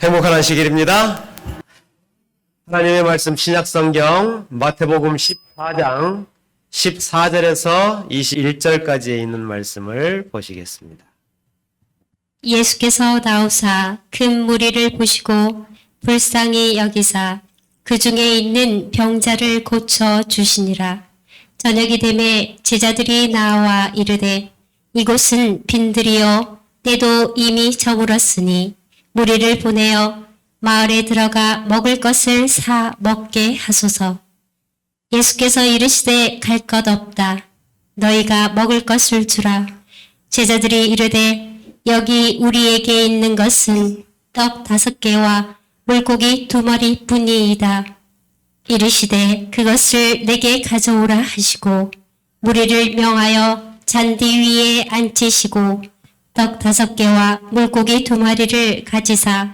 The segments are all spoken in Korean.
행복한 안식일입니다. 하나님의 말씀 신약성경 마태복음 14장 14절에서 21절까지에 있는 말씀을 보시겠습니다. 예수께서 나오사 큰 무리를 보시고 불쌍히 여기사 그 중에 있는 병자를 고쳐 주시니라. 저녁이 되매 제자들이 나와 이르되 이곳은 빈들이요 때도 이미 저물었으니 무리를 보내어 마을에 들어가 먹을 것을 사 먹게 하소서. 예수께서 이르시되 갈 것 없다. 너희가 먹을 것을 주라. 제자들이 이르되 여기 우리에게 있는 것은 떡 5개와 물고기 2마리 뿐이이다. 이르시되 그것을 내게 가져오라 하시고 무리를 명하여 잔디 위에 앉히시고 떡 5개와 물고기 2마리를 가지사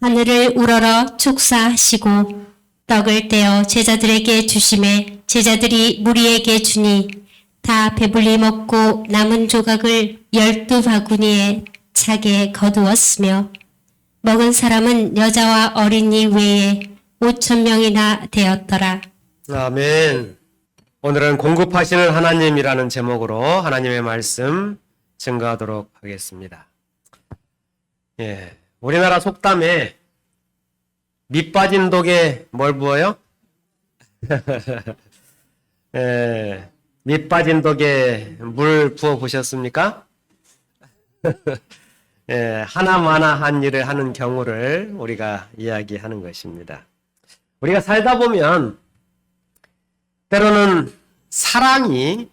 하늘을 우러러 축사하시고 떡을 떼어 제자들에게 주시매 제자들이 무리에게 주니 다 배불리 먹고 남은 조각을 12바구니에 차게 거두었으며 먹은 사람은 여자와 어린이 외에 5,000명이나 되었더라. 아멘. 오늘은 공급하시는 하나님이라는 제목으로 하나님의 말씀 증거하도록 하겠습니다. 우리나라 속담에 밑 빠진 독에 뭘 부어요? 밑 빠진 독에 물 부어 보셨습니까? 하나마나한 일을 하는 경우를 우리가 이야기하는 것입니다. 우리가 살다 보면 때로는 사랑이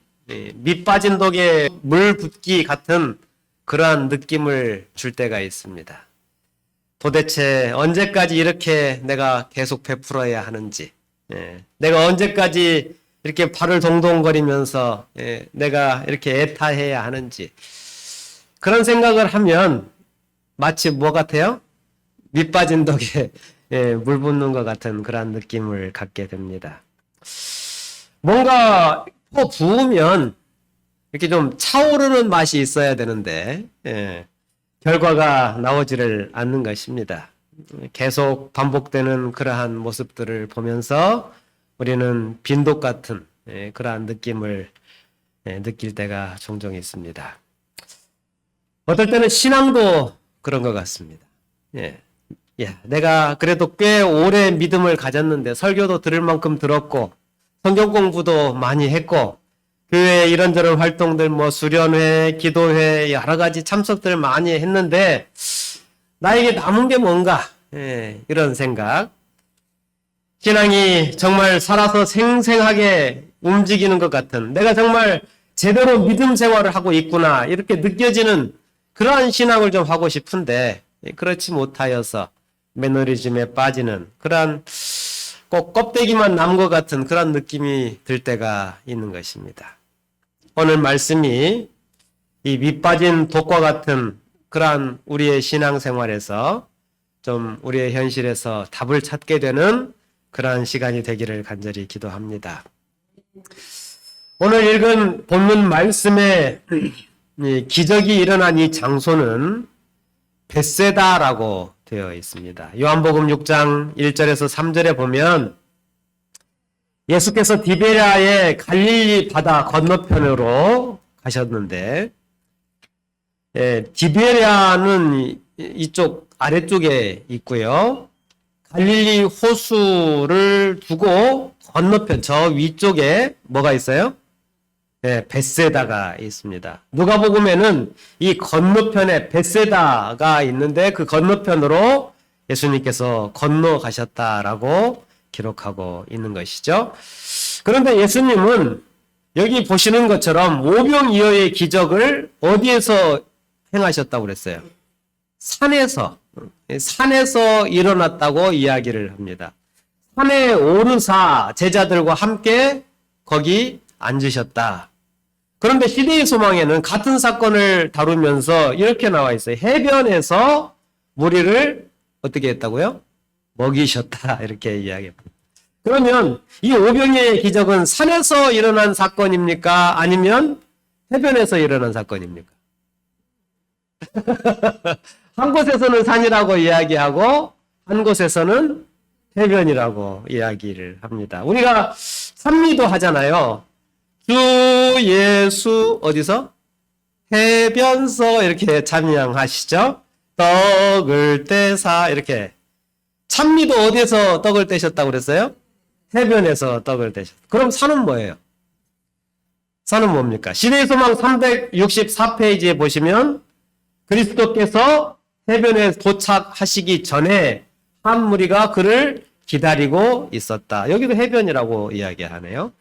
밑 빠진 독에 물 붓기 같은 그러한 느낌을 줄 때가 있습니다. 도대체 언제까지 이렇게 내가 계속 베풀어야 하는지, 내가 언제까지 이렇게 발을 동동거리면서 내가 이렇게 애타해야 하는지, 그런 생각을 하면 마치 뭐 같아요? 밑 빠진 독에 물 붓는 것 같은 그런 느낌을 갖게 됩니다. 뭔가 부으면 이렇게 좀 차오르는 맛이 있어야 되는데 결과가 나오지를 않는 것입니다. 계속 반복되는 그러한 모습들을 보면서 우리는 빈독 같은 그러한 느낌을 느낄 때가 종종 있습니다. 어떨 때는 신앙도 그런 것 같습니다. 내가 그래도 꽤 오래 믿음을 가졌는데 설교도 들을 만큼 들었고 성경 공부도 많이 했고 교회 이런저런 활동들 수련회, 기도회 여러 가지 참석들 많이 했는데 나에게 남은 게 뭔가 이런 생각. 신앙이 정말 살아서 생생하게 움직이는 것 같은 내가 정말 제대로 믿음 생활을 하고 있구나 이렇게 느껴지는 그러한 신앙을 좀 하고 싶은데 그렇지 못하여서 매너리즘에 빠지는 그러한 꼭 껍데기만 남은 것 같은 그런 느낌이 들 때가 있는 것입니다. 오늘 말씀이 이 밑빠진 독과 같은 그러한 우리의 신앙생활에서 좀 우리의 현실에서 답을 찾게 되는 그러한 시간이 되기를 간절히 기도합니다. 오늘 읽은 본문 말씀에 기적이 일어난 이 장소는 벳세다라고 되어 있습니다. 요한복음 6장 1절에서 3절에 보면 예수께서 디베랴의 갈릴리 바다 건너편으로 가셨는데 디베랴는 이쪽 아래쪽에 있고요. 갈릴리 호수를 두고 건너편 저 위쪽에 뭐가 있어요? 벳세다가 있습니다. 누가복음에는 이 건너편에 벳세다가 있는데 그 건너편으로 예수님께서 건너가셨다라고 기록하고 있는 것이죠. 그런데 예수님은 여기 보시는 것처럼 오병이어의 기적을 어디에서 행하셨다고 그랬어요? 산에서 일어났다고 이야기를 합니다. 산에 오르사 제자들과 함께 거기 앉으셨다. 그런데 시대의 소망에는 같은 사건을 다루면서 이렇게 나와 있어요. 해변에서 무리를 어떻게 했다고요? 먹이셨다. 이렇게 이야기합니다. 그러면 이 오병이어의 기적은 산에서 일어난 사건입니까? 아니면 해변에서 일어난 사건입니까? 한 곳에서는 산이라고 이야기하고 한 곳에서는 해변이라고 이야기를 합니다. 우리가 산미도 하잖아요. 주 예수 어디서? 해변서 이렇게 찬양하시죠. 떡을 떼사 이렇게. 찬미도 어디에서 떡을 떼셨다고 그랬어요? 해변에서 떡을 떼셨다. 그럼 산은 뭐예요? 산은 뭡니까? 시대의 소망 364페이지에 보시면 그리스도께서 해변에 도착하시기 전에 한 무리가 그를 기다리고 있었다. 여기도 해변이라고 이야기하네요.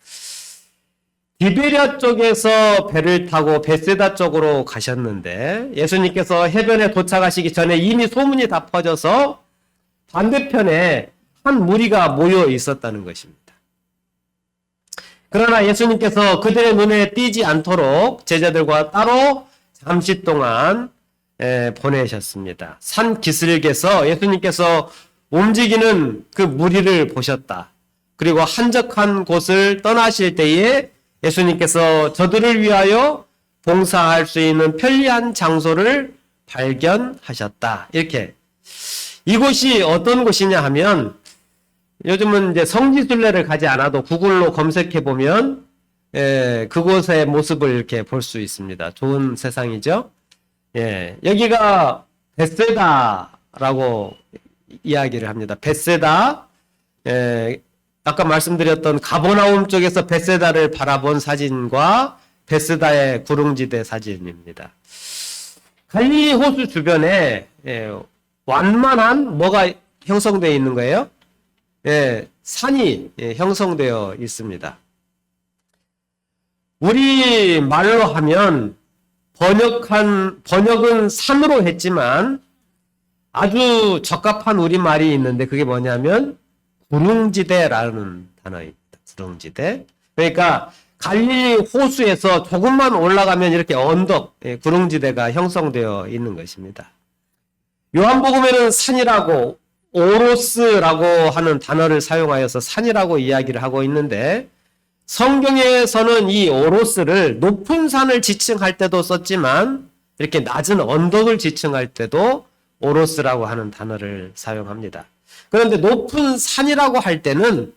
디베랴 쪽에서 배를 타고 베세다 쪽으로 가셨는데 예수님께서 해변에 도착하시기 전에 이미 소문이 다 퍼져서 반대편에 한 무리가 모여 있었다는 것입니다. 그러나 예수님께서 그들의 눈에 띄지 않도록 제자들과 따로 잠시 동안 보내셨습니다. 산 기슭에서 예수님께서 움직이는 그 무리를 보셨다. 그리고 한적한 곳을 떠나실 때에 예수님께서 저들을 위하여 봉사할 수 있는 편리한 장소를 발견하셨다. 이렇게. 이곳이 어떤 곳이냐 하면 요즘은 이제 성지순례를 가지 않아도 구글로 검색해 보면 그곳의 모습을 이렇게 볼 수 있습니다. 좋은 세상이죠. 여기가 벳세다라고 이야기를 합니다. 벳세다. 아까 말씀드렸던 가버나움 쪽에서 벳세다를 바라본 사진과 벳세다의 구릉지대 사진입니다. 갈릴리 호수 주변에 완만한 뭐가 형성되어 있는 거예요? 산이 형성되어 있습니다. 우리 말로 하면 번역은 산으로 했지만 아주 적합한 우리말이 있는데 그게 뭐냐면 구릉지대라는 단어입니다. 구릉지대. 그러니까 갈릴리 호수에서 조금만 올라가면 이렇게 언덕, 구릉지대가 형성되어 있는 것입니다. 요한복음에는 산이라고 오로스라고 하는 단어를 사용하여서 산이라고 이야기를 하고 있는데 성경에서는 이 오로스를 높은 산을 지칭할 때도 썼지만 이렇게 낮은 언덕을 지칭할 때도 오로스라고 하는 단어를 사용합니다. 그런데 높은 산이라고 할 때는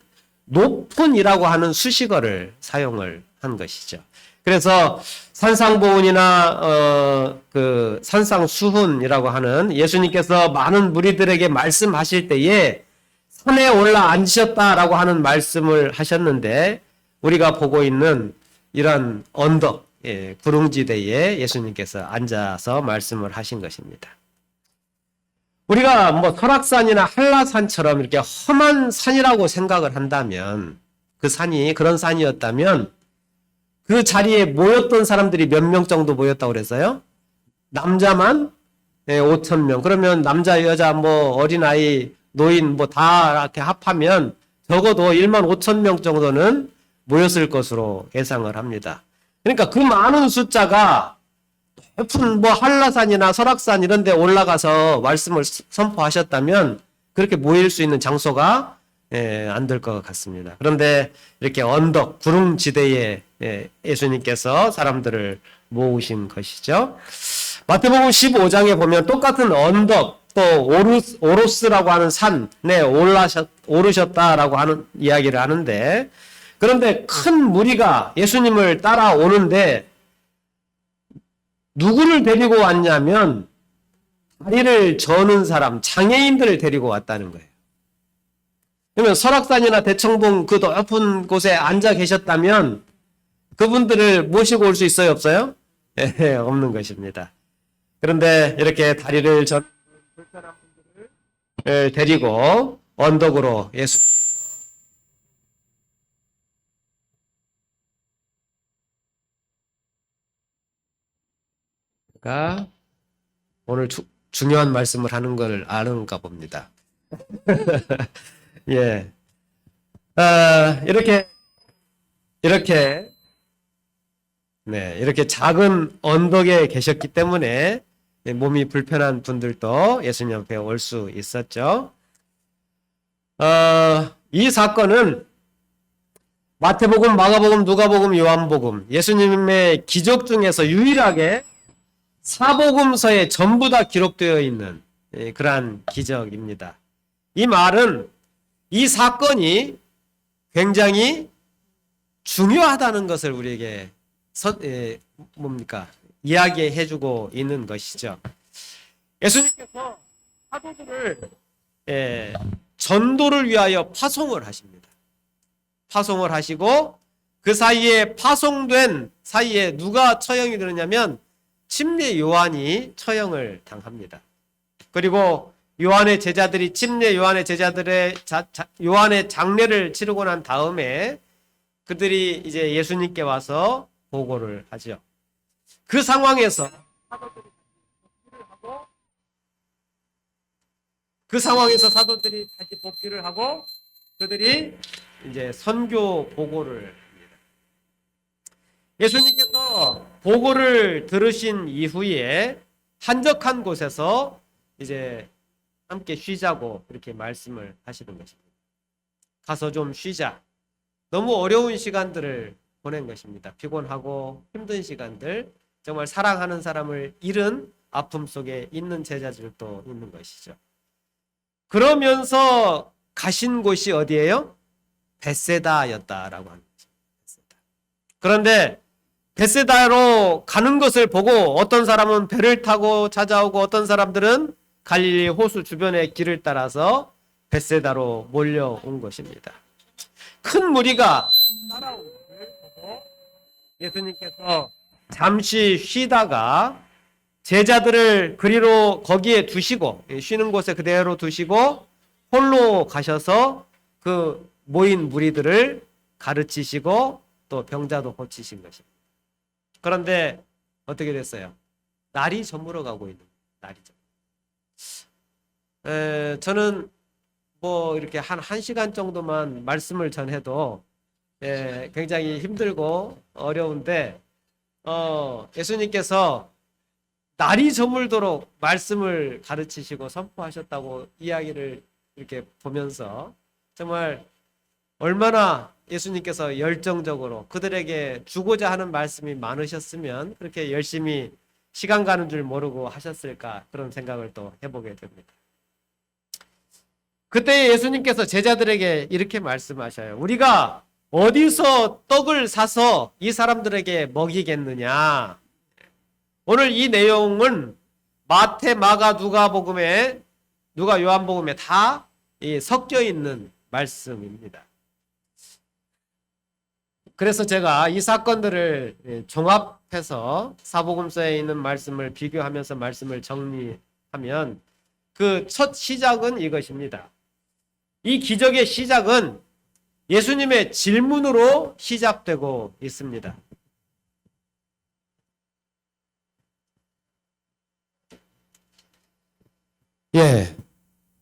높은이라고 하는 수식어를 사용을 한 것이죠. 그래서 산상보훈이나 그 산상수훈이라고 하는 예수님께서 많은 무리들에게 말씀하실 때에 산에 올라 앉으셨다라고 하는 말씀을 하셨는데 우리가 보고 있는 이런 언덕, 구릉지대에 예수님께서 앉아서 말씀을 하신 것입니다. 우리가 뭐 설악산이나 한라산처럼 이렇게 험한 산이라고 생각을 한다면 그 산이 그런 산이었다면 그 자리에 모였던 사람들이 몇 명 정도 모였다고 그랬어요? 남자만 5,000명. 그러면 남자, 여자, 뭐 어린아이, 노인 뭐 다 이렇게 합하면 적어도 15,000명 정도는 모였을 것으로 예상을 합니다. 그러니까 그 많은 숫자가 높은 뭐 한라산이나 설악산 이런 데 올라가서 말씀을 선포하셨다면 그렇게 모일 수 있는 장소가 안 될 것 같습니다. 그런데 이렇게 언덕, 구릉지대에 예수님께서 사람들을 모으신 것이죠. 마태복음 15장에 보면 똑같은 언덕 또 오로스라고 하는 산에 오르셨다라고 하는 이야기를 하는데 그런데 큰 무리가 예수님을 따라오는데 누구를 데리고 왔냐면 다리를 저는 사람, 장애인들을 데리고 왔다는 거예요. 그러면 설악산이나 대청봉 그 높은 곳에 앉아 계셨다면 그분들을 모시고 올 수 있어요? 없어요? 없는 것입니다. 그런데 이렇게 다리를 불편한 분들을 데리고 언덕으로 예수가 오늘 중요한 말씀을 하는 걸 아는가 봅니다. 예. 이렇게 작은 언덕에 계셨기 때문에 몸이 불편한 분들도 예수님 앞에 올 수 있었죠. 이 사건은 마태복음, 마가복음, 누가복음, 요한복음 예수님의 기적 중에서 유일하게 사복음서에 전부 다 기록되어 있는 그러한 기적입니다. 이 말은 이 사건이 굉장히 중요하다는 것을 우리에게 이야기해주고 있는 것이죠. 예수님께서 사도들을 전도를 위하여 파송을 하십니다. 파송을 하시고 그 사이에 파송된 사이에 누가 처형이 되느냐면 침례 요한이 처형을 당합니다. 그리고 요한의 제자들이 침례 요한의 제자들의 요한의 장례를 치르고 난 다음에 그들이 이제 예수님께 와서 보고를 하죠. 그 상황에서 사도들이 다시 복귀를 하고 그들이 이제 선교 보고를 합니다. 예수님께서 보고를 들으신 이후에 한적한 곳에서 이제 함께 쉬자고 이렇게 말씀을 하시는 것입니다. 가서 좀 쉬자. 너무 어려운 시간들을 보낸 것입니다. 피곤하고 힘든 시간들, 정말 사랑하는 사람을 잃은 아픔 속에 있는 제자들도 있는 것이죠. 그러면서 가신 곳이 어디예요? 벳세다였다라고 하는 거죠. 벳세다. 그런데 벳세다로 가는 것을 보고 어떤 사람은 배를 타고 찾아오고 어떤 사람들은 갈릴리 호수 주변의 길을 따라서 벳세다로 몰려온 것입니다. 큰 무리가 따라온 것을 보고 예수님께서 잠시 쉬다가 제자들을 그리로 거기에 두시고 쉬는 곳에 그대로 두시고 홀로 가셔서 그 모인 무리들을 가르치시고 또 병자도 고치신 것입니다. 그런데 어떻게 됐어요? 날이 저물어 가고 있는 날이죠. 저는 뭐 이렇게 한 1시간 정도만 말씀을 전해도 굉장히 힘들고 어려운데 예수님께서 날이 저물도록 말씀을 가르치시고 선포하셨다고 이야기를 이렇게 보면서 정말 얼마나 예수님께서 열정적으로 그들에게 주고자 하는 말씀이 많으셨으면 그렇게 열심히 시간 가는 줄 모르고 하셨을까 그런 생각을 또 해보게 됩니다. 그때 예수님께서 제자들에게 이렇게 말씀하셔요. 우리가 어디서 떡을 사서 이 사람들에게 먹이겠느냐? 오늘 이 내용은 마태, 마가, 누가복음에 누가 요한복음에 다 섞여 있는 말씀입니다. 그래서 제가 이 사건들을 종합해서 사복음서에 있는 말씀을 비교하면서 말씀을 정리하면 그 첫 시작은 이것입니다. 이 기적의 시작은 예수님의 질문으로 시작되고 있습니다.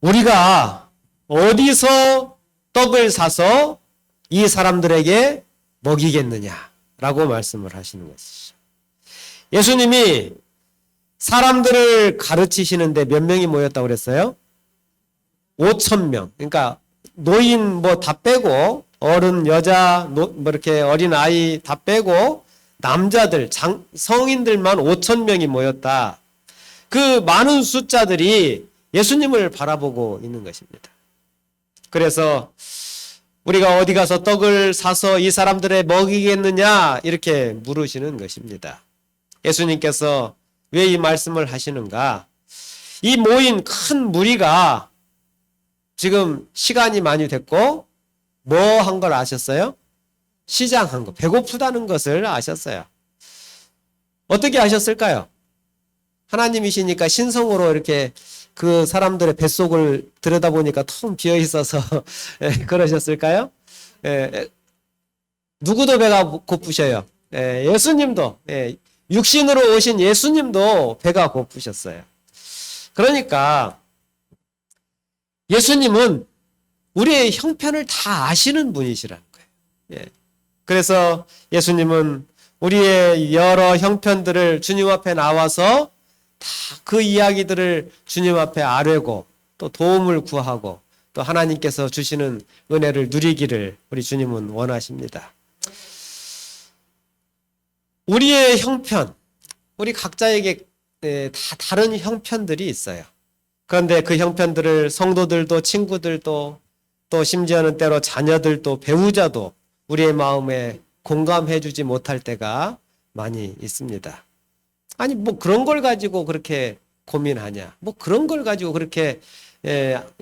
우리가 어디서 떡을 사서 이 사람들에게 먹이겠느냐라고 말씀을 하시는 것이죠. 예수님이 사람들을 가르치시는데 몇 명이 모였다고 그랬어요? 5,000명. 그러니까 노인 뭐 다 빼고 어른, 여자, 뭐 이렇게 어린 아이 다 빼고 남자들, 성인들만 5,000명이 모였다. 그 많은 숫자들이 예수님을 바라보고 있는 것입니다. 그래서 우리가 어디 가서 떡을 사서 이 사람들에 먹이겠느냐 이렇게 물으시는 것입니다. 예수님께서 왜 이 말씀을 하시는가? 이 모인 큰 무리가 지금 시간이 많이 됐고 뭐 한 걸 아셨어요? 시장한 거, 배고프다는 것을 아셨어요. 어떻게 아셨을까요? 하나님이시니까 신성으로 이렇게 그 사람들의 뱃속을 들여다보니까 텅 비어 있어서 그러셨을까요? 누구도 배가 고프셔요. 예수님도 육신으로 오신 예수님도 배가 고프셨어요. 그러니까 예수님은 우리의 형편을 다 아시는 분이시라는 거예요. 그래서 예수님은 우리의 여러 형편들을 주님 앞에 나와서 다 그 이야기들을 주님 앞에 아뢰고 또 도움을 구하고 또 하나님께서 주시는 은혜를 누리기를 우리 주님은 원하십니다. 우리의 형편, 우리 각자에게 다 다른 형편들이 있어요. 그런데 그 형편들을 성도들도 친구들도 또 심지어는 때로 자녀들도 배우자도 우리의 마음에 공감해 주지 못할 때가 많이 있습니다. 아니 뭐 그런 걸 가지고 그렇게 고민하냐, 뭐 그런 걸 가지고 그렇게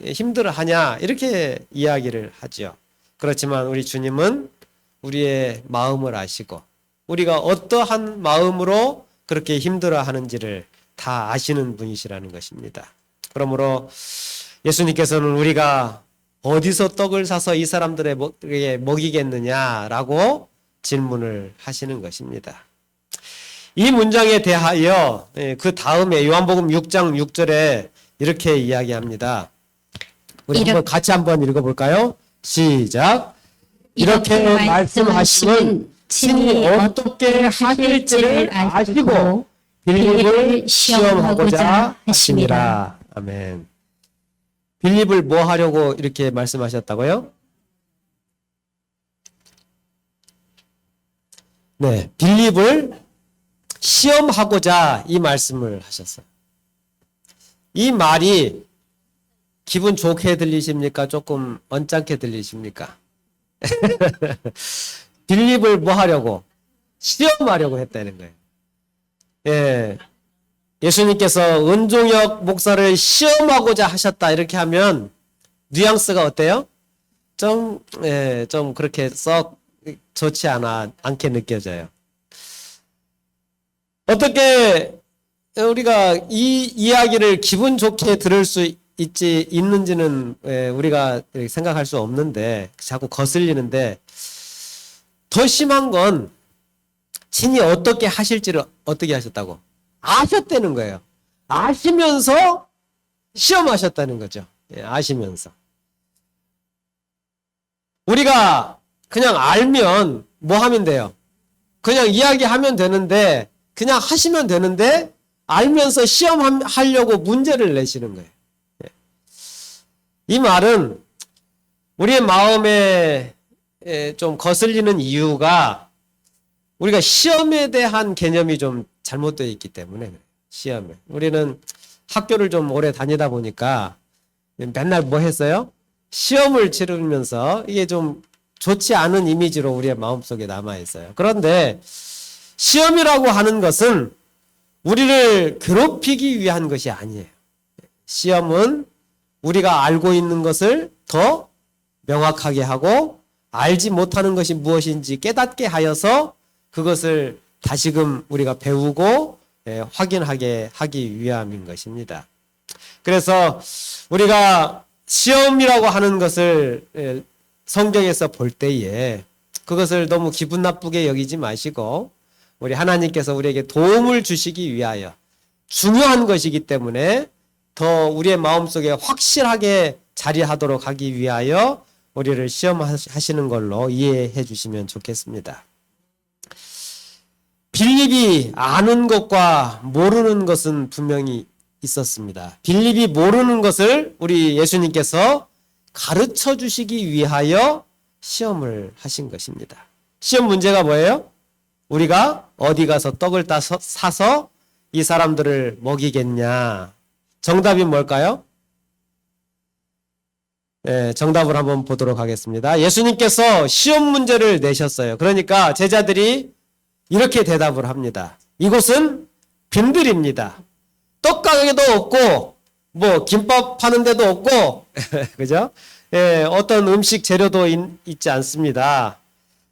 힘들어하냐, 이렇게 이야기를 하죠. 그렇지만 우리 주님은 우리의 마음을 아시고 우리가 어떠한 마음으로 그렇게 힘들어하는지를 다 아시는 분이시라는 것입니다. 그러므로 예수님께서는 우리가 어디서 떡을 사서 이 사람들에게 먹이겠느냐라고 질문을 하시는 것입니다. 이 문장에 대하여 그 다음에 요한복음 6장 6절에 이렇게 이야기합니다. 우리 한번 같이 한번 읽어볼까요? 시작. 이렇게 말씀하시면 친히 어떻게 하실지를 아시고 빌립을 시험하고자 하심이라. 아멘. 빌립을 뭐 하려고 이렇게 말씀하셨다고요? 네, 빌립을 시험하고자 이 말씀을 하셨어요. 이 말이 기분 좋게 들리십니까? 조금 언짢게 들리십니까? 빌립을 뭐 하려고? 시험하려고 했다는 거예요. 예. 예수님께서 은종혁 목사를 시험하고자 하셨다 이렇게 하면 뉘앙스가 어때요? 좀 그렇게 썩 좋지 않게 느껴져요. 어떻게 우리가 이 이야기를 기분 좋게 들을 수 있는지는 우리가 생각할 수 없는데 자꾸 거슬리는데, 더 심한 건 친히 어떻게 하실지를 어떻게 하셨다고? 아셨다는 거예요. 아시면서 시험하셨다는 거죠. 아시면서. 우리가 그냥 알면 뭐 하면 돼요? 그냥 이야기하면 되는데, 그냥 하시면 되는데, 알면서 시험하려고 문제를 내시는 거예요. 이 말은 우리의 마음에 좀 거슬리는 이유가 우리가 시험에 대한 개념이 좀 잘못되어 있기 때문에 그래요. 시험에. 우리는 학교를 좀 오래 다니다 보니까 맨날 뭐 했어요? 시험을 치르면서 이게 좀 좋지 않은 이미지로 우리의 마음속에 남아 있어요. 그런데 시험이라고 하는 것은 우리를 괴롭히기 위한 것이 아니에요. 시험은 우리가 알고 있는 것을 더 명확하게 하고 알지 못하는 것이 무엇인지 깨닫게 하여서 그것을 다시금 우리가 배우고 확인하게 하기 위함인 것입니다. 그래서 우리가 시험이라고 하는 것을 성경에서 볼 때에 그것을 너무 기분 나쁘게 여기지 마시고, 우리 하나님께서 우리에게 도움을 주시기 위하여 중요한 것이기 때문에 더 우리의 마음속에 확실하게 자리하도록 하기 위하여 우리를 시험하시는 걸로 이해해 주시면 좋겠습니다. 빌립이 아는 것과 모르는 것은 분명히 있었습니다. 빌립이 모르는 것을 우리 예수님께서 가르쳐 주시기 위하여 시험을 하신 것입니다. 시험 문제가 뭐예요? 우리가 어디 가서 떡을 사서 이 사람들을 먹이겠냐? 정답이 뭘까요? 네, 정답을 한번 보도록 하겠습니다. 예수님께서 시험 문제를 내셨어요. 그러니까 제자들이 이렇게 대답을 합니다. 이곳은 빈들입니다. 떡가게도 없고 뭐 김밥 파는 데도 없고 그죠? 어떤 음식 재료도 있지 않습니다.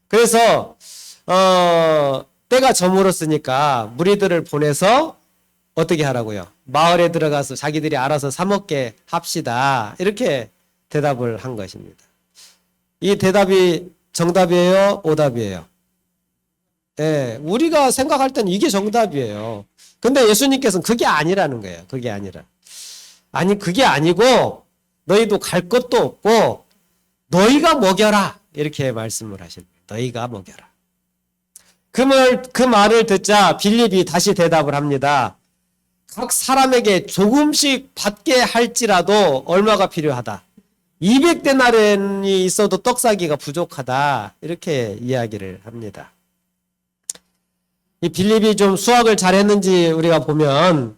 그래서 때가 저물었으니까 무리들을 보내서 어떻게 하라고요? 마을에 들어가서 자기들이 알아서 사 먹게 합시다. 이렇게 대답을 한 것입니다. 이 대답이 정답이에요? 오답이에요? 우리가 생각할 때는 이게 정답이에요. 근데 예수님께서는 그게 아니라는 거예요. 그게 아니라. 아니, 그게 아니고 너희도 갈 것도 없고 너희가 먹여라. 이렇게 말씀을 하십니다. 너희가 먹여라. 그 말을 듣자 빌립이 다시 대답을 합니다. 각 사람에게 조금씩 받게 할지라도 얼마가 필요하다. 200데나리온이 있어도 떡 사기가 부족하다. 이렇게 이야기를 합니다. 이 빌립이 좀 수학을 잘했는지 우리가 보면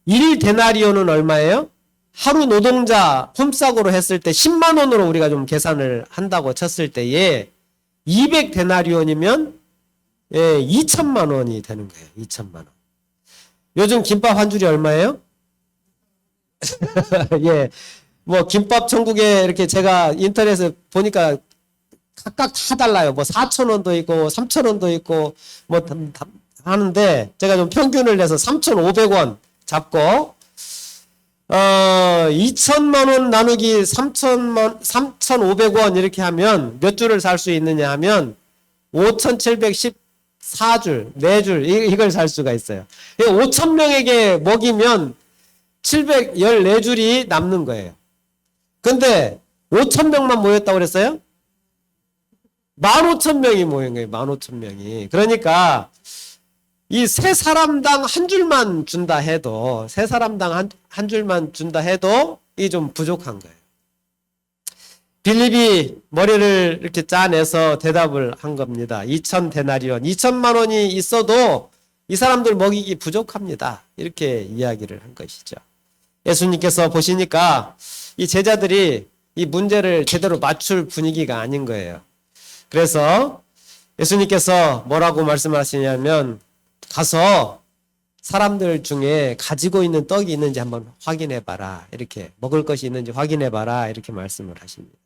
1데나리온은 얼마예요? 하루 노동자 품삯으로 했을 때 10만 원으로 우리가 좀 계산을 한다고 쳤을 때에 200데나리온이면 2천만 원이 되는 거예요. 2천만 원. 요즘 김밥 한 줄이 얼마예요? 예. 뭐 김밥 천국에 이렇게 제가 인터넷에 보니까 각각 다 달라요. 뭐 4,000원도 있고 3,000원도 있고 뭐 하는데 제가 좀 평균을 내서 3,500원 잡고 2천만 원 나누기 3,500원 이렇게 하면 몇 줄을 살 수 있느냐 하면 5,714줄, 4줄 이걸 살 수가 있어요. 5,000명에게 먹이면 714줄이 남는 거예요. 근데 5,000명만 모였다고 그랬어요? 15,000명이 모인 거예요. 15,000명이. 그러니까 이 세 사람당 한 줄만 준다 해도 세 사람당 한 줄만 준다 해도 이게 좀 부족한 거예요. 빌립이 머리를 이렇게 짜내서 대답을 한 겁니다. 2,000데나리온, 2천만 원이 있어도 이 사람들 먹이기 부족합니다. 이렇게 이야기를 한 것이죠. 예수님께서 보시니까 이 제자들이 이 문제를 제대로 맞출 분위기가 아닌 거예요. 그래서 예수님께서 뭐라고 말씀하시냐면 가서 사람들 중에 가지고 있는 떡이 있는지 한번 확인해 봐라. 이렇게 먹을 것이 있는지 확인해 봐라. 이렇게 말씀을 하십니다.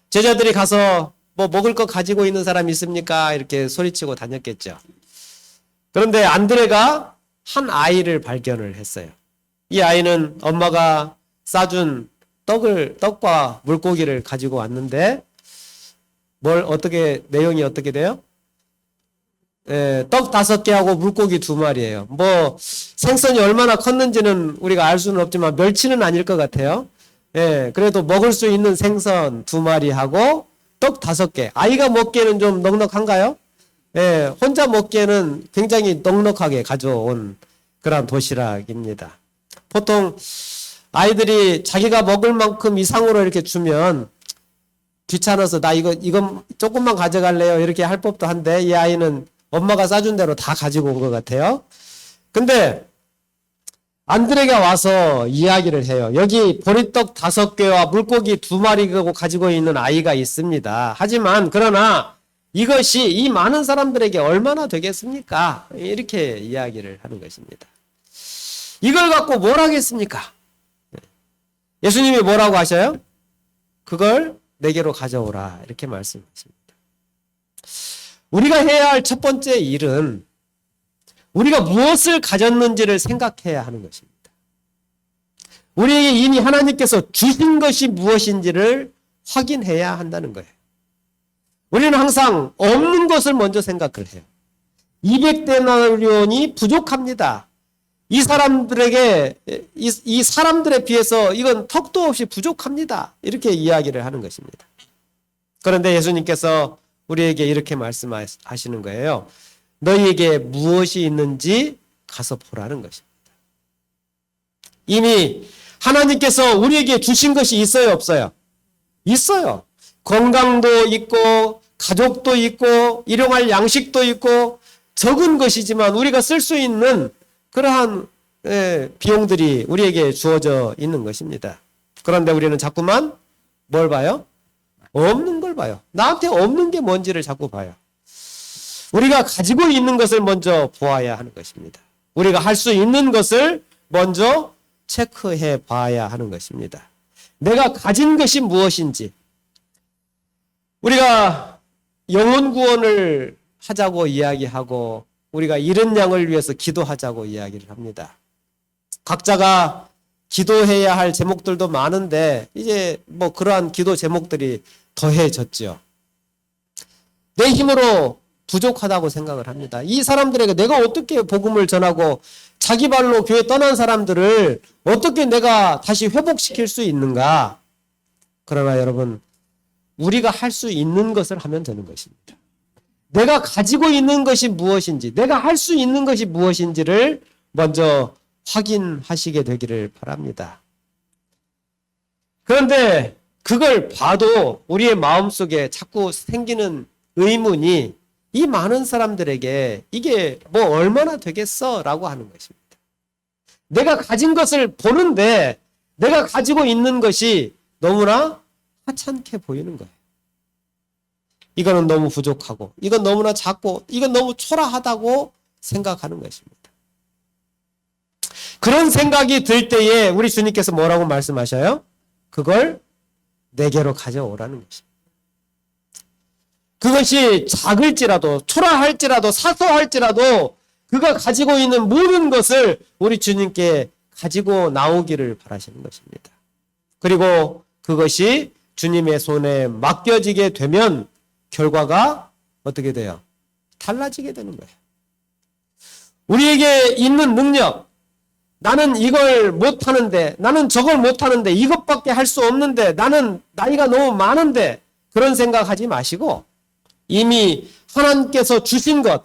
제자들이 가서 뭐 먹을 거 가지고 있는 사람 있습니까? 이렇게 소리치고 다녔겠죠. 그런데 안드레가 한 아이를 발견을 했어요. 이 아이는 엄마가 싸준 떡과 물고기를 가지고 왔는데 내용이 어떻게 돼요? 떡 5개하고 물고기 2마리예요. 뭐 생선이 얼마나 컸는지는 우리가 알 수는 없지만 멸치는 아닐 것 같아요. 그래도 먹을 수 있는 생선 2마리하고 떡 5개. 아이가 먹기에는 좀 넉넉한가요? 혼자 먹기에는 굉장히 넉넉하게 가져온 그런 도시락입니다. 보통 아이들이 자기가 먹을 만큼 이상으로 이렇게 주면 귀찮아서 나 이거 조금만 가져갈래요. 이렇게 할 법도 한데 이 아이는 엄마가 싸준 대로 다 가지고 온 것 같아요. 근데 안드레가 와서 이야기를 해요. 여기 보리떡 5개와 물고기 2마리 가지고 있는 아이가 있습니다. 하지만 그러나 이것이 이 많은 사람들에게 얼마나 되겠습니까? 이렇게 이야기를 하는 것입니다. 이걸 갖고 뭘 하겠습니까? 예수님이 뭐라고 하셔요? 그걸 내게로 가져오라. 이렇게 말씀하십니다. 우리가 해야 할 첫 번째 일은 우리가 무엇을 가졌는지를 생각해야 하는 것입니다. 우리에게 이미 하나님께서 주신 것이 무엇인지를 확인해야 한다는 거예요. 우리는 항상 없는 것을 먼저 생각을 해요. 200데나리온이 부족합니다. 이 사람들에 비해서 이건 턱도 없이 부족합니다. 이렇게 이야기를 하는 것입니다. 그런데 예수님께서 우리에게 이렇게 말씀하시는 거예요. 너희에게 무엇이 있는지 가서 보라는 것입니다. 이미 하나님께서 우리에게 주신 것이 있어요, 없어요? 있어요. 건강도 있고 가족도 있고 일용할 양식도 있고 적은 것이지만 우리가 쓸 수 있는 그러한 비용들이 우리에게 주어져 있는 것입니다. 그런데 우리는 자꾸만 뭘 봐요? 없는 걸 봐요. 나한테 없는 게 뭔지를 자꾸 봐요. 우리가 가지고 있는 것을 먼저 보아야 하는 것입니다. 우리가 할 수 있는 것을 먼저 체크해 봐야 하는 것입니다. 내가 가진 것이 무엇인지. 우리가 영혼 구원을 하자고 이야기하고 우리가 잃은 양을 위해서 기도하자고 이야기를 합니다. 각자가 기도해야 할 제목들도 많은데 이제 뭐 그러한 기도 제목들이 더해졌죠. 내 힘으로 부족하다고 생각을 합니다. 이 사람들에게 내가 어떻게 복음을 전하고 자기 발로 교회 떠난 사람들을 어떻게 내가 다시 회복시킬 수 있는가? 그러나 여러분, 우리가 할 수 있는 것을 하면 되는 것입니다. 내가 가지고 있는 것이 무엇인지, 내가 할 수 있는 것이 무엇인지를 먼저 확인하시게 되기를 바랍니다. 그런데 그걸 봐도 우리의 마음속에 자꾸 생기는 의문이 이 많은 사람들에게 이게 뭐 얼마나 되겠어? 라고 하는 것입니다. 내가 가진 것을 보는데 내가 가지고 있는 것이 너무나 하찮게 보이는 거예요. 이거는 너무 부족하고, 이건 너무나 작고, 이건 너무 초라하다고 생각하는 것입니다. 그런 생각이 들 때에 우리 주님께서 뭐라고 말씀하셔요? 그걸 내게로 가져오라는 것입니다. 그것이 작을지라도, 초라할지라도, 사소할지라도 그가 가지고 있는 모든 것을 우리 주님께 가지고 나오기를 바라시는 것입니다. 그리고 그것이 주님의 손에 맡겨지게 되면 결과가 어떻게 돼요? 달라지게 되는 거예요. 우리에게 있는 능력, 나는 이걸 못하는데, 나는 저걸 못하는데, 이것밖에 할 수 없는데, 나는 나이가 너무 많은데, 그런 생각하지 마시고 이미 하나님께서 주신 것,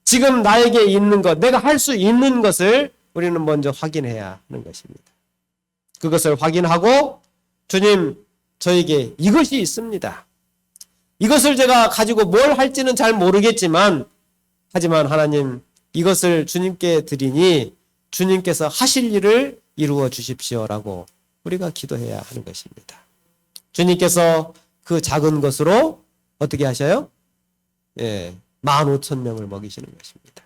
지금 나에게 있는 것, 내가 할 수 있는 것을 우리는 먼저 확인해야 하는 것입니다. 그것을 확인하고 주님, 저에게 이것이 있습니다. 이것을 제가 가지고 뭘 할지는 잘 모르겠지만, 하지만 하나님, 이것을 주님께 드리니 주님께서 하실 일을 이루어 주십시오라고 우리가 기도해야 하는 것입니다. 주님께서 그 작은 것으로 어떻게 하셔요? 15,000명을 먹이시는 것입니다.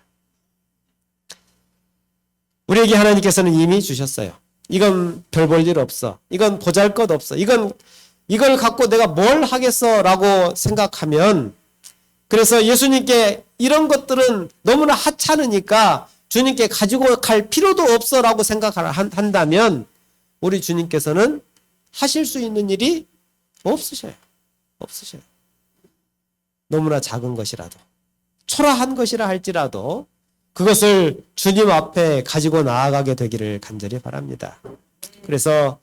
우리에게 하나님께서는 이미 주셨어요. 이건 별 볼 일 없어. 이건 보잘것 없어. 이걸 갖고 내가 뭘 하겠어 라고 생각하면, 그래서 예수님께 이런 것들은 너무나 하찮으니까 주님께 가지고 갈 필요도 없어 라고 생각한다면 우리 주님께서는 하실 수 있는 일이 없으셔요. 너무나 작은 것이라도, 초라한 것이라 할지라도 그것을 주님 앞에 가지고 나아가게 되기를 간절히 바랍니다. 그래서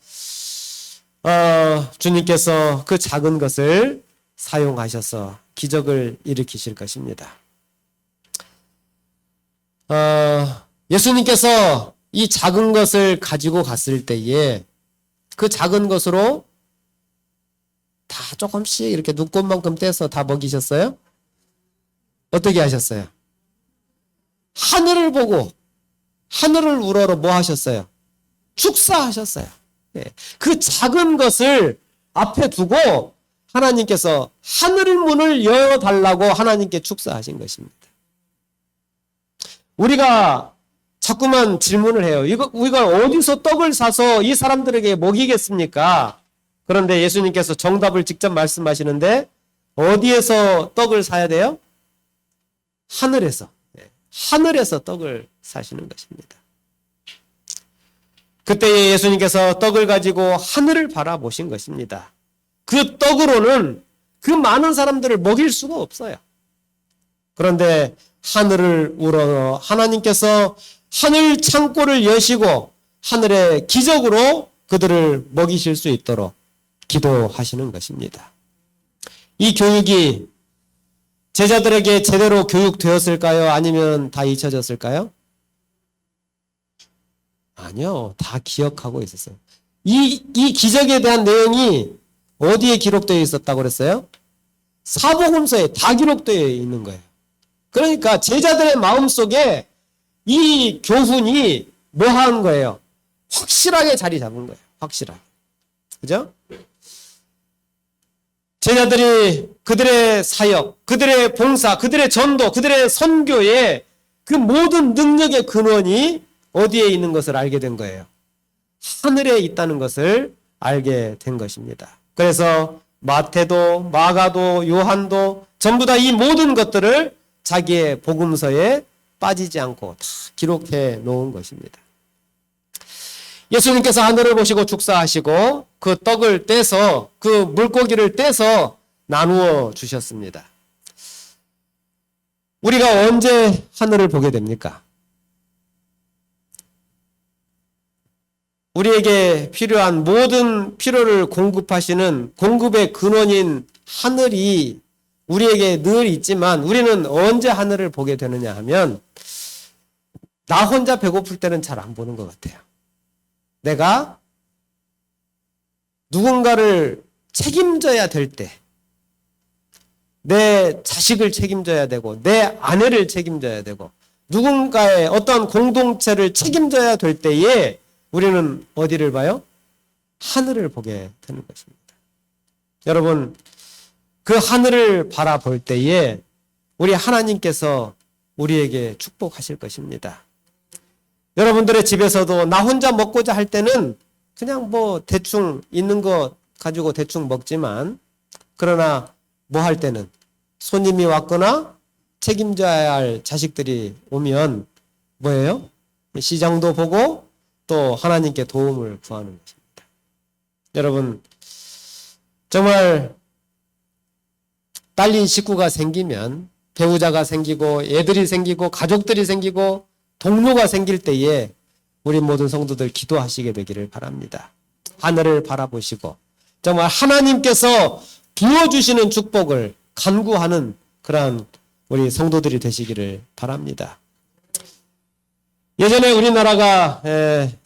주님께서 그 작은 것을 사용하셔서 기적을 일으키실 것입니다. 예수님께서 이 작은 것을 가지고 갔을 때에 그 작은 것으로 다 조금씩 이렇게 눈꽃만큼 떼서 다 먹이셨어요? 어떻게 하셨어요? 하늘을 보고 하늘을 우러러 뭐 하셨어요? 축사하셨어요. 그 작은 것을 앞에 두고 하나님께서 하늘 문을 열어달라고 하나님께 축사하신 것입니다. 우리가 자꾸만 질문을 해요. 우리가 어디서 떡을 사서 이 사람들에게 먹이겠습니까? 그런데 예수님께서 정답을 직접 말씀하시는데, 어디에서 떡을 사야 돼요? 하늘에서. 하늘에서 떡을 사시는 것입니다. 그때에 예수님께서 떡을 가지고 하늘을 바라보신 것입니다. 그 떡으로는 그 많은 사람들을 먹일 수가 없어요. 그런데 하늘을 우러러 하나님께서 하늘 창고를 여시고 하늘의 기적으로 그들을 먹이실 수 있도록 기도하시는 것입니다. 이 교육이 제자들에게 제대로 교육되었을까요? 아니면 다 잊혀졌을까요? 아니요. 다 기억하고 있었어요. 이 기적에 대한 내용이 어디에 기록되어 있었다고 그랬어요? 사복음서에 다 기록되어 있는 거예요. 그러니까 제자들의 마음속에 이 교훈이 뭐 한 거예요? 확실하게 자리 잡은 거예요. 확실하게. 그죠? 제자들이 그들의 사역, 그들의 봉사, 그들의 전도, 그들의 선교의 그 모든 능력의 근원이 어디에 있는 것을 알게 된 거예요? 하늘에 있다는 것을 알게 된 것입니다. 그래서 마태도, 마가도, 요한도 전부 다 이 모든 것들을 자기의 복음서에 빠지지 않고 다 기록해 놓은 것입니다. 예수님께서 하늘을 보시고 축사하시고 그 떡을 떼서, 그 물고기를 떼서 나누어 주셨습니다. 우리가 언제 하늘을 보게 됩니까? 우리에게 필요한 모든 필요를 공급하시는 공급의 근원인 하늘이 우리에게 늘 있지만, 우리는 언제 하늘을 보게 되느냐 하면 나 혼자 배고플 때는 잘 안 보는 것 같아요. 내가 누군가를 책임져야 될 때, 내 자식을 책임져야 되고 내 아내를 책임져야 되고 누군가의 어떤 공동체를 책임져야 될 때에 우리는 어디를 봐요? 하늘을 보게 되는 것입니다. 여러분, 그 하늘을 바라볼 때에 우리 하나님께서 우리에게 축복하실 것입니다. 여러분들의 집에서도 나 혼자 먹고자 할 때는 그냥 뭐 대충 있는 거 가지고 대충 먹지만, 그러나 뭐 할 때는 손님이 왔거나 책임져야 할 자식들이 오면 뭐예요? 시장도 보고 또 하나님께 도움을 구하는 것입니다. 여러분, 정말 딸린 식구가 생기면, 배우자가 생기고 애들이 생기고 가족들이 생기고 동료가 생길 때에 우리 모든 성도들 기도하시게 되기를 바랍니다. 하늘을 바라보시고 정말 하나님께서 부어주시는 축복을 간구하는 그러한 우리 성도들이 되시기를 바랍니다. 예전에 우리나라가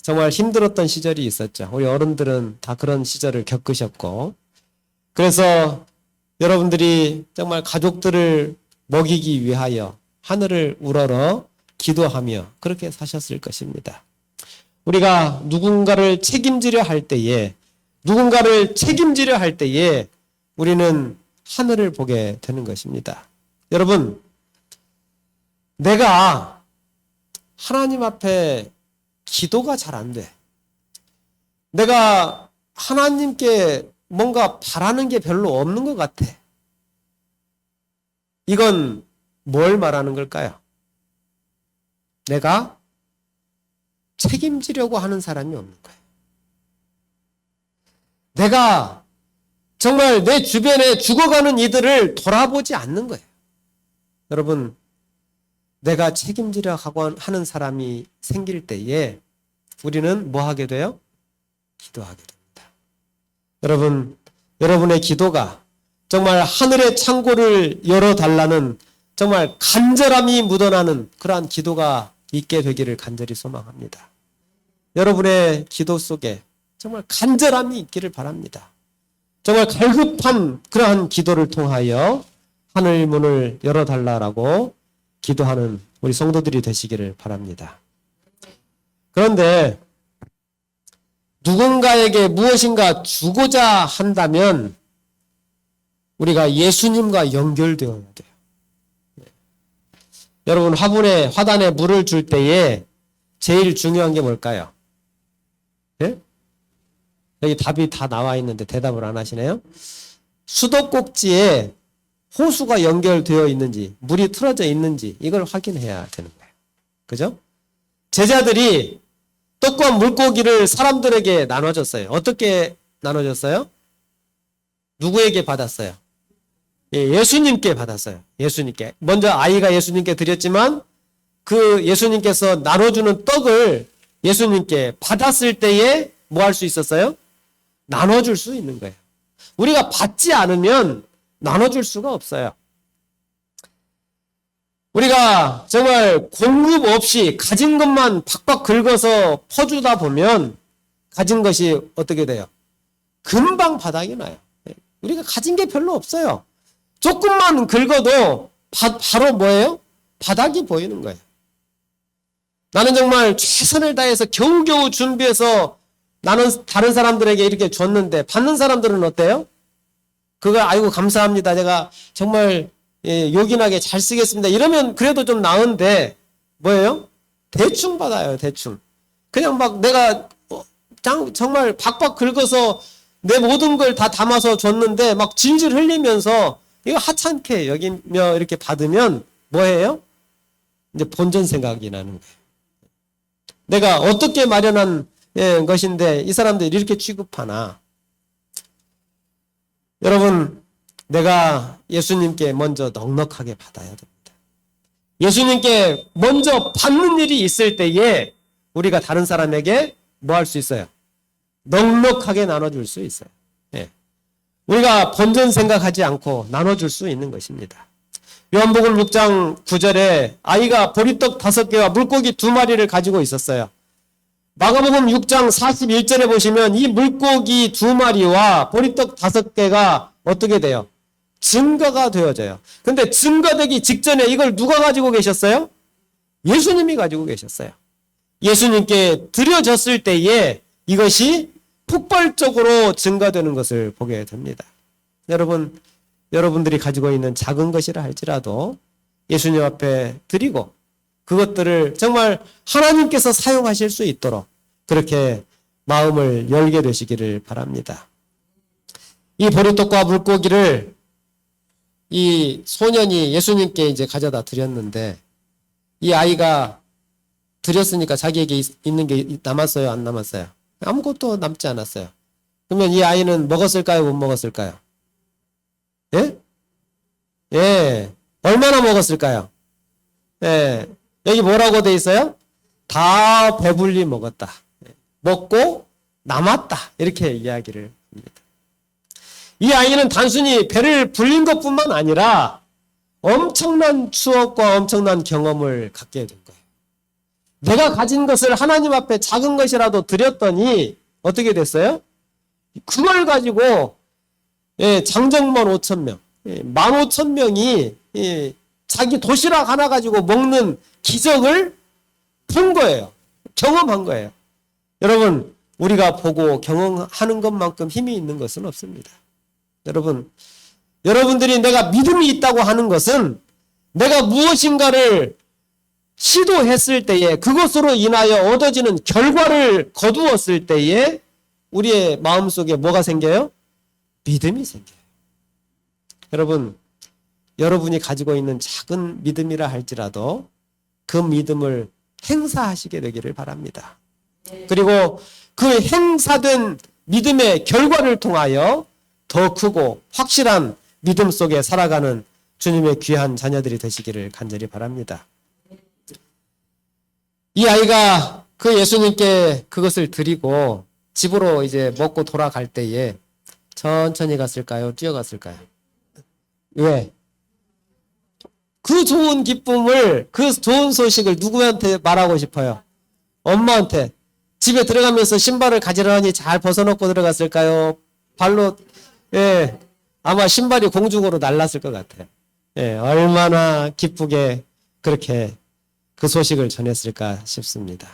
정말 힘들었던 시절이 있었죠. 우리 어른들은 다 그런 시절을 겪으셨고, 그래서 여러분들이 정말 가족들을 먹이기 위하여 하늘을 우러러 기도하며 그렇게 사셨을 것입니다. 우리가 누군가를 책임지려 할 때에 우리는 하늘을 보게 되는 것입니다. 여러분, 내가 하나님 앞에 기도가 잘 안 돼. 내가 하나님께 뭔가 바라는 게 별로 없는 것 같아. 이건 뭘 말하는 걸까요? 내가 책임지려고 하는 사람이 없는 거예요. 내가 정말 내 주변에 죽어가는 이들을 돌아보지 않는 거예요. 여러분, 내가 책임지려 하고 하는 사람이 생길 때에 우리는 뭐 하게 돼요? 기도하게 됩니다. 여러분, 여러분의 기도가 정말 하늘의 창고를 열어달라는 정말 간절함이 묻어나는 그러한 기도가 있게 되기를 간절히 소망합니다. 여러분의 기도 속에 정말 간절함이 있기를 바랍니다. 정말 갈급한 그러한 기도를 통하여 하늘 문을 열어달라고 기도하는 우리 성도들이 되시기를 바랍니다. 그런데 누군가에게 무엇인가 주고자 한다면 우리가 예수님과 연결되어야 돼요. 여러분, 화단에 물을 줄 때에 제일 중요한 게 뭘까요? 네? 여기 답이 다 나와 있는데 대답을 안 하시네요. 수도꼭지에 호수가 연결되어 있는지, 물이 틀어져 있는지 이걸 확인해야 되는 거예요. 그죠? 제자들이 떡과 물고기를 사람들에게 나눠줬어요. 어떻게 나눠줬어요? 누구에게 받았어요? 예수님께 받았어요. 예수님께. 먼저 아이가 예수님께 드렸지만 그 예수님께서 나눠주는 떡을 예수님께 받았을 때에 뭐 할 수 있었어요? 나눠줄 수 있는 거예요. 우리가 받지 않으면 나눠줄 수가 없어요. 우리가 정말 공급 없이 가진 것만 팍팍 긁어서 퍼주다 보면 가진 것이 어떻게 돼요? 금방 바닥이 나요. 우리가 가진 게 별로 없어요. 조금만 긁어도 바로 뭐예요? 바닥이 보이는 거예요. 나는 정말 최선을 다해서 겨우겨우 준비해서 나는 다른 사람들에게 이렇게 줬는데 받는 사람들은 어때요? 그걸 아이고 감사합니다. 제가 정말 요긴하게 잘 쓰겠습니다. 이러면 그래도 좀 나은데 뭐예요? 대충 받아요. 대충. 그냥 막 내가 정말 박박 긁어서 내 모든 걸 다 담아서 줬는데 막 질질 흘리면서 이거 하찮게 여기며 이렇게 받으면 뭐예요? 이제 본전 생각이 나는 거예요. 내가 어떻게 마련한 것인데 이 사람들이 이렇게 취급하나. 여러분, 내가 예수님께 먼저 넉넉하게 받아야 됩니다. 예수님께 먼저 받는 일이 있을 때에 우리가 다른 사람에게 뭐 할 수 있어요? 넉넉하게 나눠줄 수 있어요. 우리가 본전 생각하지 않고 나눠줄 수 있는 것입니다. 요한복음 6장 9절에 아이가 보리떡 5개와 물고기 2마리를 가지고 있었어요. 마가복음 6장 41절에 보시면 이 물고기 2마리와 보리떡 5개가 어떻게 돼요? 증거가 되어져요. 근데 증거되기 직전에 이걸 누가 가지고 계셨어요? 예수님이 가지고 계셨어요. 예수님께 드려졌을 때에 이것이 폭발적으로 증가되는 것을 보게 됩니다. 여러분들이 가지고 있는 작은 것이라 할지라도 예수님 앞에 드리고 그것들을 정말 하나님께서 사용하실 수 있도록 그렇게 마음을 열게 되시기를 바랍니다. 이 보리떡과 물고기를 이 소년이 예수님께 이제 가져다 드렸는데 이 아이가 드렸으니까 자기에게 있는 게 남았어요? 안 남았어요? 아무것도 남지 않았어요. 그러면 이 아이는 먹었을까요? 못 먹었을까요? 예? 예. 얼마나 먹었을까요? 예. 여기 뭐라고 돼 있어요? 다 배불리 먹었다. 먹고 남았다. 이렇게 이야기를 합니다. 이 아이는 단순히 배를 불린 것뿐만 아니라 엄청난 추억과 엄청난 경험을 갖게 된 거예요. 내가 가진 것을 하나님 앞에 작은 것이라도 드렸더니 어떻게 됐어요? 그걸 가지고 장정만 5,000명, 15,000명이 자기 도시락 하나 가지고 먹는 기적을 본 거예요. 경험한 거예요. 여러분, 우리가 보고 경험하는 것만큼 힘이 있는 것은 없습니다. 여러분들이 내가 믿음이 있다고 하는 것은 내가 무엇인가를 시도했을 때에 그것으로 인하여 얻어지는 결과를 거두었을 때에 우리의 마음속에 뭐가 생겨요? 믿음이 생겨요. 여러분이 가지고 있는 작은 믿음이라 할지라도 그 믿음을 행사하시게 되기를 바랍니다. 그리고 그 행사된 믿음의 결과를 통하여 더 크고 확실한 믿음 속에 살아가는 주님의 귀한 자녀들이 되시기를 간절히 바랍니다. 이 아이가 그 예수님께 그것을 드리고 집으로 이제 먹고 돌아갈 때에 천천히 갔을까요? 뛰어갔을까요? 왜? 그 좋은 기쁨을, 그 좋은 소식을 누구한테 말하고 싶어요? 엄마한테. 집에 들어가면서 신발을 가지런히 잘 벗어놓고 들어갔을까요? 발로, 아마 신발이 공중으로 날랐을 것 같아요. 얼마나 기쁘게 그렇게 그 소식을 전했을까 싶습니다.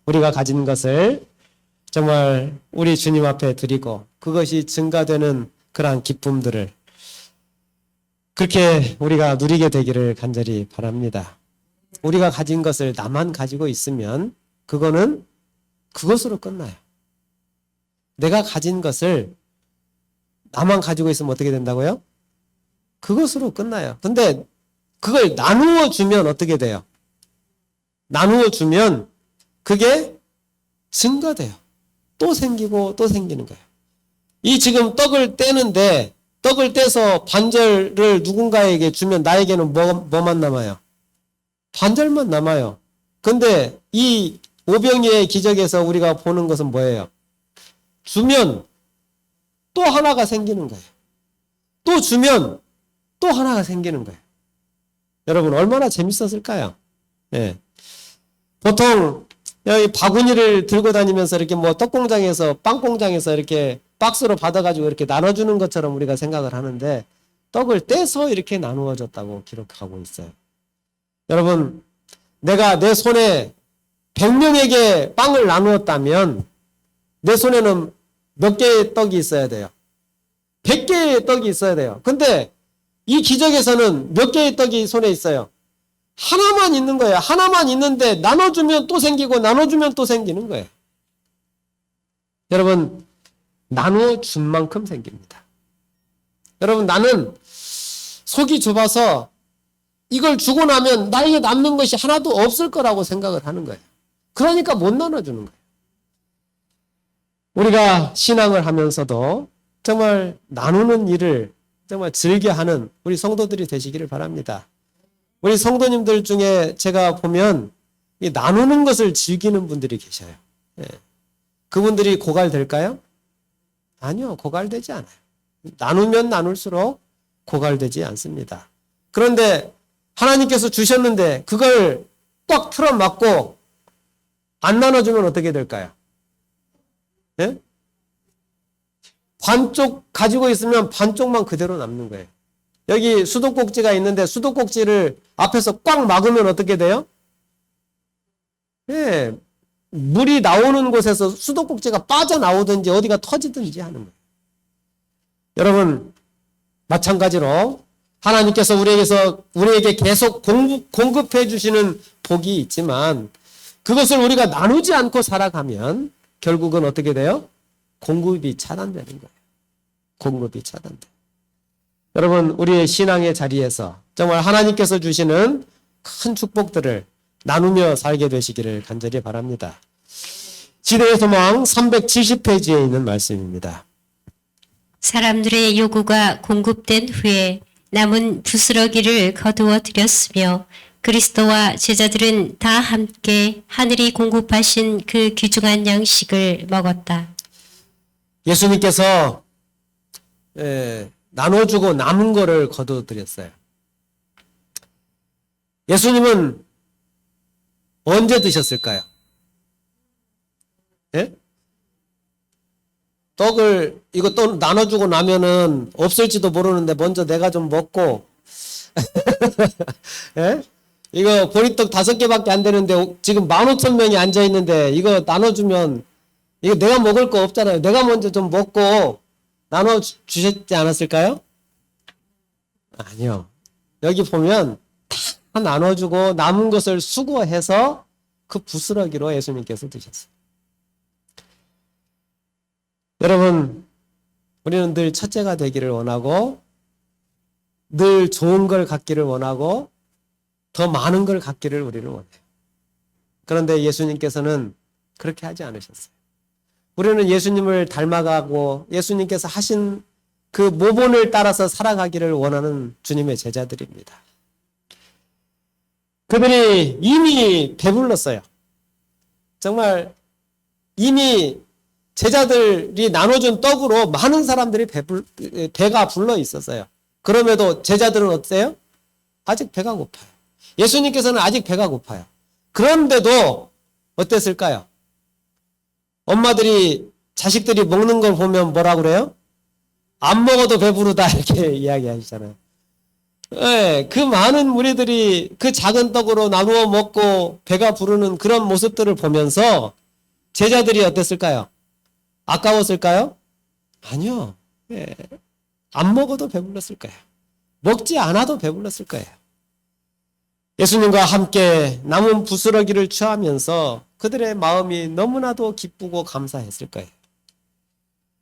우리가 가진 것을 정말 우리 주님 앞에 드리고 그것이 증가되는 그러한 기쁨들을 그렇게 우리가 누리게 되기를 간절히 바랍니다. 우리가 가진 것을 나만 가지고 있으면 그거는 그것으로 끝나요. 내가 가진 것을 나만 가지고 있으면 어떻게 된다고요? 그것으로 끝나요. 근데 그걸 나누어 주면 어떻게 돼요? 나누어 주면 그게 증가돼요. 또 생기고 또 생기는 거예요. 이 지금 떡을 떼는데 떡을 떼서 반절을 누군가에게 주면 나에게는 뭐만 남아요? 반절만 남아요. 근데 이 오병이의 기적에서 우리가 보는 것은 뭐예요? 주면 또 하나가 생기는 거예요. 또 주면 또 하나가 생기는 거예요. 여러분 얼마나 재밌었을까요? 보통 여기 바구니를 들고 다니면서 이렇게 뭐 떡공장에서 빵공장에서 이렇게 박스로 받아가지고 이렇게 나눠주는 것처럼 우리가 생각을 하는데 떡을 떼서 이렇게 나누어 줬다고 기록하고 있어요. 여러분 내가 내 손에 100명에게 빵을 나누었다면 내 손에는 몇 개의 떡이 있어야 돼요? 100개의 떡이 있어야 돼요. 근데 이 기적에서는 몇 개의 떡이 손에 있어요? 하나만 있는 거예요. 하나만 있는데 나눠주면 또 생기고 나눠주면 또 생기는 거예요. 여러분 나누어 준 만큼 생깁니다. 여러분 나는 속이 좁아서 이걸 주고 나면 나에게 남는 것이 하나도 없을 거라고 생각을 하는 거예요. 그러니까 못 나눠주는 거예요. 우리가 신앙을 하면서도 정말 나누는 일을 정말 즐겨하는 우리 성도들이 되시기를 바랍니다. 우리 성도님들 중에 제가 보면 이 나누는 것을 즐기는 분들이 계셔요. 그분들이 고갈될까요? 아니요, 고갈되지 않아요. 나누면 나눌수록 고갈되지 않습니다. 그런데 하나님께서 주셨는데 그걸 꽉 틀어막고 안 나눠주면 어떻게 될까요? 반쪽 가지고 있으면 반쪽만 그대로 남는 거예요. 여기 수도꼭지가 있는데 수도꼭지를 앞에서 꽉 막으면 어떻게 돼요? 예, 물이 나오는 곳에서 수도꼭지가 빠져나오든지 어디가 터지든지 하는 거예요. 여러분, 마찬가지로 하나님께서 우리에게 계속 공급해 주시는 복이 있지만 그것을 우리가 나누지 않고 살아가면 결국은 어떻게 돼요? 공급이 차단되는 거예요. 공급이 차단돼요. 여러분, 우리의 신앙의 자리에서 정말 하나님께서 주시는 큰 축복들을 나누며 살게 되시기를 간절히 바랍니다. 지대의 소망 370페이지에 있는 말씀입니다. 사람들의 요구가 공급된 후에 남은 부스러기를 거두어 드렸으며 그리스도와 제자들은 다 함께 하늘이 공급하신 그 귀중한 양식을 먹었다. 예수님께서 나눠주고 남은 거를 거두어드렸어요. 예수님은 언제 드셨을까요? 예? 떡을 이거 또 나눠주고 나면은 없을지도 모르는데 먼저 내가 좀 먹고 예? 이거 보리떡 5개밖에 안 되는데 지금 15,000명이 앉아있는데 이거 나눠주면 이거 내가 먹을 거 없잖아요. 내가 먼저 좀 먹고 나눠주셨지 않았을까요? 아니요. 여기 보면 다 나눠주고 남은 것을 수거해서 그 부스러기로 예수님께서 드셨어요. 여러분, 우리는 늘 첫째가 되기를 원하고 늘 좋은 걸 갖기를 원하고 더 많은 걸 갖기를 우리는 원해요. 그런데 예수님께서는 그렇게 하지 않으셨어요. 우리는 예수님을 닮아가고 예수님께서 하신 그 모본을 따라서 살아가기를 원하는 주님의 제자들입니다. 그들이 이미 배불렀어요. 정말 이미 제자들이 나눠준 떡으로 많은 사람들이 배가 불러 있었어요. 그럼에도 제자들은 어때요? 아직 배가 고파요. 예수님께서는 아직 배가 고파요. 그런데도 어땠을까요? 엄마들이 자식들이 먹는 걸 보면 뭐라 그래요? 안 먹어도 배부르다 이렇게 이야기하시잖아요. 네, 그 많은 무리들이 그 작은 떡으로 나누어 먹고 배가 부르는 그런 모습들을 보면서 제자들이 어땠을까요? 아까웠을까요? 아니요. 네, 안 먹어도 배불렀을 거예요. 먹지 않아도 배불렀을 거예요. 예수님과 함께 남은 부스러기를 취하면서 그들의 마음이 너무나도 기쁘고 감사했을 거예요.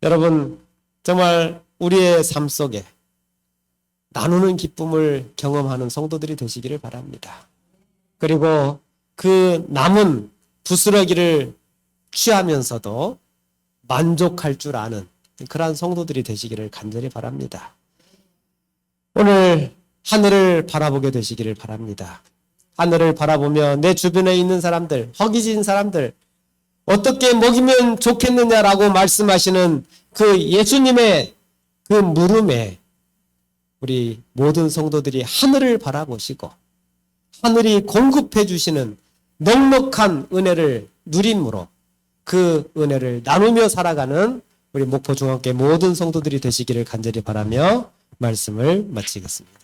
여러분, 정말 우리의 삶 속에 나누는 기쁨을 경험하는 성도들이 되시기를 바랍니다. 그리고 그 남은 부스러기를 취하면서도 만족할 줄 아는 그러한 성도들이 되시기를 간절히 바랍니다. 오늘 하늘을 바라보게 되시기를 바랍니다. 하늘을 바라보며 내 주변에 있는 사람들, 허기진 사람들, 어떻게 먹이면 좋겠느냐라고 말씀하시는 그 예수님의 그 물음에 우리 모든 성도들이 하늘을 바라보시고 하늘이 공급해 주시는 넉넉한 은혜를 누림으로 그 은혜를 나누며 살아가는 우리 목포중앙교회 모든 성도들이 되시기를 간절히 바라며 말씀을 마치겠습니다.